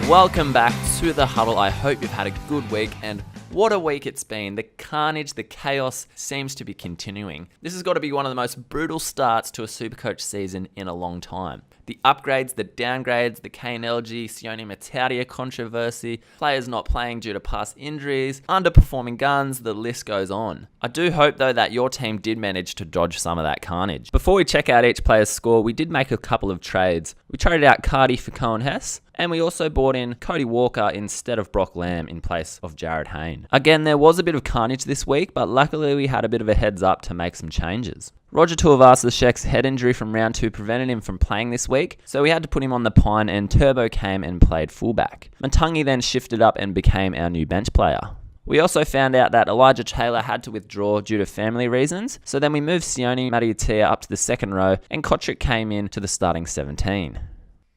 Welcome back to The Huddle. I hope you've had a good week, and what a week it's been. The carnage, the chaos seems to be continuing. This has got to be one of the most brutal starts to a Supercoach season in a long time. The upgrades, the downgrades, the KNLG, Sione Matautia controversy, players not playing due to past injuries, underperforming guns, the list goes on. I do hope though that your team did manage to dodge some of that carnage. Before we check out each player's score, we did make a couple of trades. We traded out Cardi for Cohen Hess, and we also bought in Cody Walker instead of Brock Lamb in place of Jared Hayne. Again, there was a bit of carnage this week, but luckily we had a bit of a heads up to make some changes. Roger Tuivasa-Sheck's head injury from round 2 prevented him from playing this week, so we had to put him on the pine and Turbo came and played fullback. Matangi then shifted up and became our new bench player. We also found out that Elijah Taylor had to withdraw due to family reasons, so then we moved Sione Matautia up to the second row and Kotrick came in to the starting 17.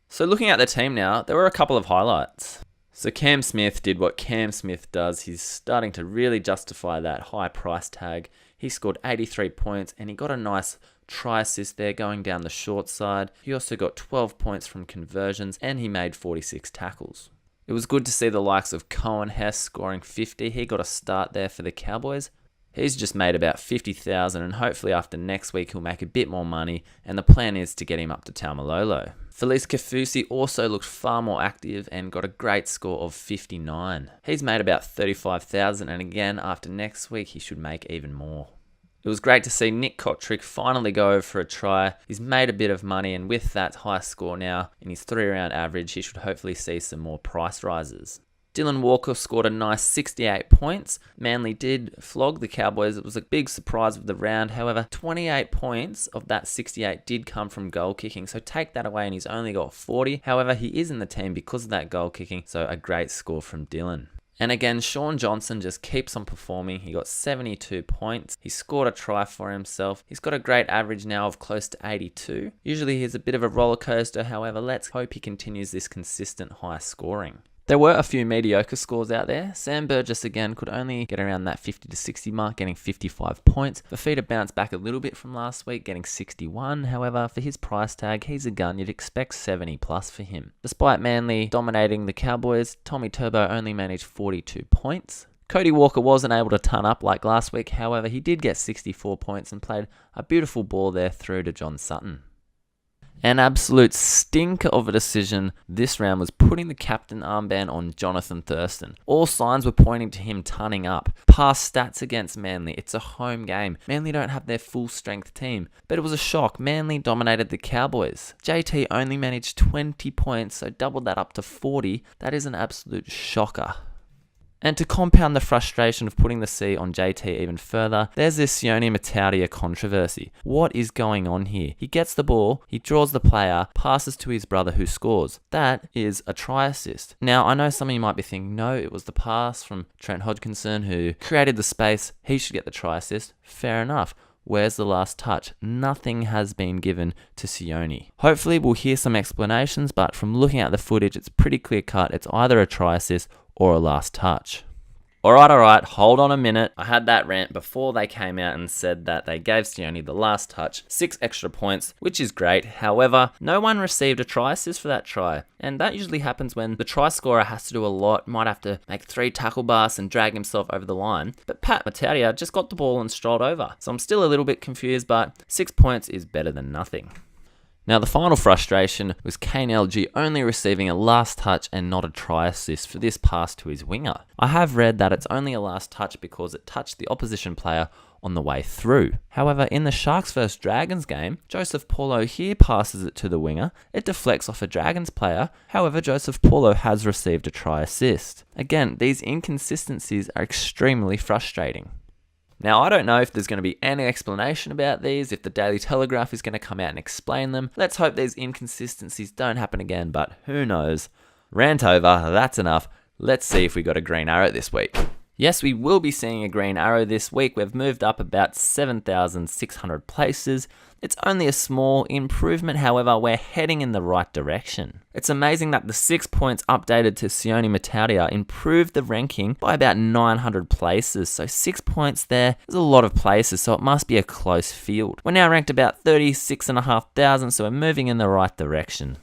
So looking at the team now, there were a couple of highlights. So Cam Smith did what Cam Smith does. He's starting to really justify that high price tag. He scored 83 points and he got a nice try assist there going down the short side. He also got 12 points from conversions and he made 46 tackles. It was good to see the likes of Cohen Hess scoring 50. He got a start there for the Cowboys. He's just made about 50,000 and hopefully after next week he'll make a bit more money, and the plan is to get him up to Taumalolo. Felice Kafusi also looked far more active and got a great score of 59. He's made about 35,000 and again after next week he should make even more. It was great to see Nick Kotrick finally go over for a try. He's made a bit of money, and with that high score now in his 3-round average, he should hopefully see some more price rises. Dylan Walker scored a nice 68 points. Manly did flog the Cowboys. It was a big surprise of the round. However, 28 points of that 68 did come from goal kicking. So take that away and he's only got 40. However, he is in the team because of that goal kicking. So a great score from Dylan. And again, Sean Johnson just keeps on performing. He got 72 points. He scored a try for himself. He's got a great average now of close to 82. Usually he's a bit of a roller coaster. However, let's hope he continues this consistent high scoring. There were a few mediocre scores out there. Sam Burgess again could only get around that 50 to 60 mark, getting 55 points. Fafita bounced back a little bit from last week, getting 61. However, for his price tag, he's a gun. You'd expect 70 plus for him. Despite Manly dominating the Cowboys, Tommy Turbo only managed 42 points. Cody Walker wasn't able to ton up like last week. However, he did get 64 points and played a beautiful ball there through to John Sutton. An absolute stinker of a decision this round was putting the captain armband on Jonathan Thurston. All signs were pointing to him tunning up. Past stats against Manly, it's a home game. Manly don't have their full strength team. But it was a shock. Manly dominated the Cowboys. JT only managed 20 points, so doubled that up to 40. That is an absolute shocker. And to compound the frustration of putting the C on JT even further, there's this Sione Matautia controversy. What is going on here? He gets the ball, he draws the player, passes to his brother who scores. That is a try assist. Now, I know some of you might be thinking, no, it was the pass from Trent Hodgkinson who created the space. He should get the try assist. Fair enough. Where's the last touch? Nothing has been given to Sione. Hopefully we'll hear some explanations, but from looking at the footage, it's pretty clear cut. It's either a try assist or a last touch. Alright, hold on a minute. I had that rant before they came out and said that they gave Sione the last touch, 6 extra points, which is great. However, no one received a try assist for that try. And that usually happens when the try scorer has to do a lot, might have to make 3 tackle busts and drag himself over the line. But Pat Matautia just got the ball and strolled over. So I'm still a little bit confused, but 6 points is better than nothing. Now, the final frustration was KNLG only receiving a last touch and not a try assist for this pass to his winger. I have read that it's only a last touch because it touched the opposition player on the way through. However, in the Sharks vs Dragons game, Joseph Paulo here passes it to the winger. It deflects off a Dragons player. However, Joseph Paulo has received a try assist. Again, these inconsistencies are extremely frustrating. Now, I don't know if there's going to be any explanation about these, if the Daily Telegraph is going to come out and explain them. Let's hope these inconsistencies don't happen again, but who knows. Rant over, that's enough. Let's see if we got a green arrow this week. Yes, we will be seeing a green arrow this week. We've moved up about 7,600 places. It's only a small improvement, however, we're heading in the right direction. It's amazing that the 6 points updated to Sione Matautia improved the ranking by about 900 places. So 6 points there is a lot of places, so it must be a close field. We're now ranked about 36,500, so we're moving in the right direction.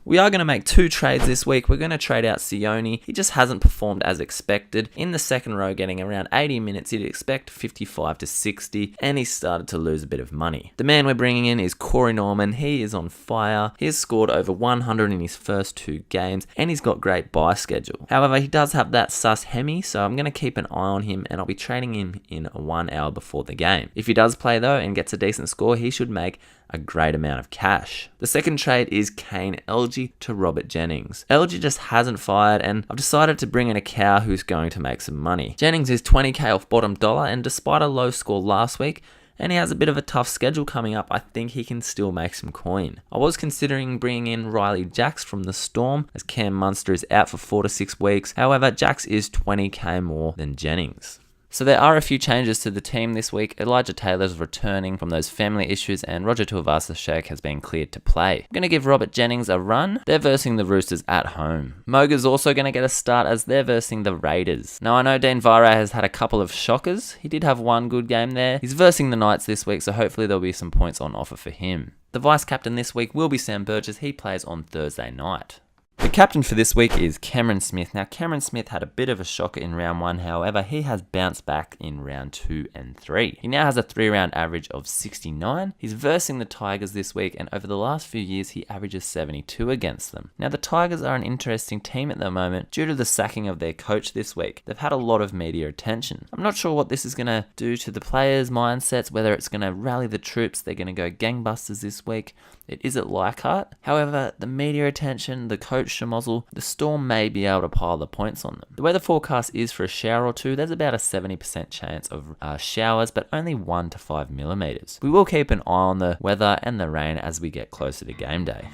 We are going to make 2 trades this week. We're going to trade out Sione. He just hasn't performed as expected. In the second row, getting around 80 minutes, you'd expect 55 to 60, and he started to lose a bit of money. The man we're bringing in is Corey Norman. He is on fire. He has scored over 100 in his first 2 games, and he's got great buy schedule. However, he does have that sus hemi, so I'm going to keep an eye on him, and I'll be trading him in 1 hour before the game. If he does play though and gets a decent score, he should make a great amount of cash. The second trade is Kane Elgey to Robert Jennings. Elgey just hasn't fired, and I've decided to bring in a cow who's going to make some money. Jennings is 20k off bottom dollar, and despite a low score last week, and he has a bit of a tough schedule coming up, I think he can still make some coin. I was considering bringing in Riley Jacks from the Storm, as Cam Munster is out for 4 to 6 weeks. However, Jacks is 20k more than Jennings. So there are a few changes to the team this week. Elijah Taylor's returning from those family issues, and Roger Tuivasa-Sheck has been cleared to play. I'm going to give Robert Jennings a run. They're versing the Roosters at home. Moga's also going to get a start as they're versing the Raiders. Now I know Dean Vare has had a couple of shockers. He did have 1 good game there. He's versing the Knights this week, so hopefully there'll be some points on offer for him. The vice captain this week will be Sam Burgess. He plays on Thursday night. The captain for this week is Cameron Smith. Now, Cameron Smith had a bit of a shocker in round 1, however, he has bounced back in round 2 and 3. He now has a 3-round average of 69. He's versing the Tigers this week, and over the last few years, he averages 72 against them. Now, the Tigers are an interesting team at the moment due to the sacking of their coach this week. They've had a lot of media attention. I'm not sure what this is going to do to the players' mindsets, whether it's going to rally the troops, they're going to go gangbusters this week. It is at Leichhardt. However, the media attention, the coach schmozzle, the Storm may be able to pile the points on them. The weather forecast is for a shower or 2. There's about a 70% chance of showers, but only 1 to 5 millimeters. We will keep an eye on the weather and the rain as we get closer to game day.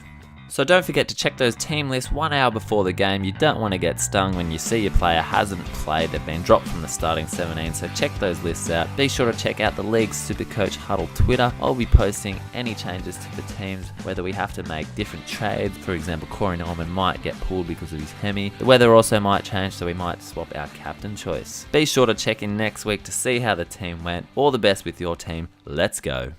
So don't forget to check those team lists 1 hour before the game. You don't want to get stung when you see your player hasn't played. They've been dropped from the starting 17, so check those lists out. Be sure to check out the League's Supercoach Huddle Twitter. I'll be posting any changes to the teams, whether we have to make different trades. For example, Corey Norman might get pulled because of his hemi. The weather also might change, so we might swap our captain choice. Be sure to check in next week to see how the team went. All the best with your team. Let's go.